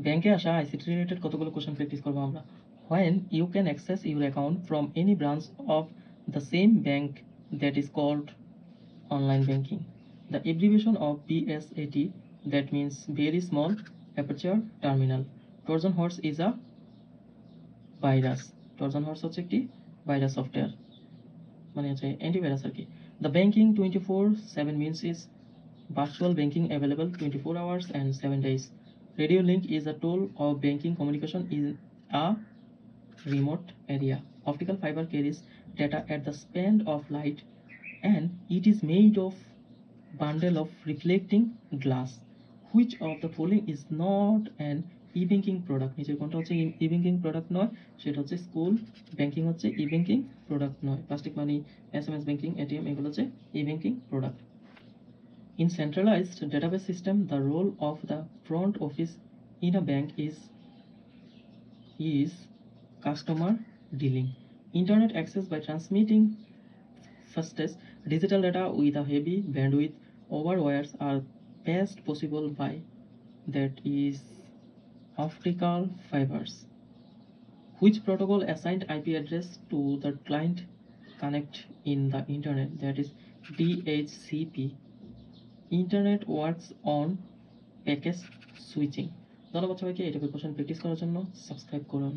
ব্যাংকে আসা ICT related কতগুলো কোশ্চেন প্র্যাকটিস করবো আমরা। When you can access your account from any branch of the same bank, that is called online banking. The abbreviation of BSAT, that means very small aperture terminal. Trojan horse is a virus. Trojan horse হচ্ছে একটি virus software, মানে হচ্ছে antivirus আর কি। The banking 24/7 means is virtual banking available 24 hours and 7 days. Radio link is a tool of banking communication in a remote area. Optical fiber carries data at the speed of light and it is made of bundle of reflecting glass. Which of the following is not an e-banking product? নিচের কোনটা হচ্ছে e-banking product নয়, সেটা হচ্ছে school banking হচ্ছে e-banking product নয়। Plastic মানি, SMS banking, ATM এগুলো হচ্ছে e-banking product. In centralized database system, the role of the front office in a bank is customer dealing. Internet access by transmitting fastest digital data with a heavy bandwidth over wires are best possible by that is optical fibers. Which protocol assigned IP address to the client connect in the internet, that is DHCP. Internet works on package switching. ধন্যবাদ সবাইকে। এই টাইপের question practice করার জন্য subscribe করুন।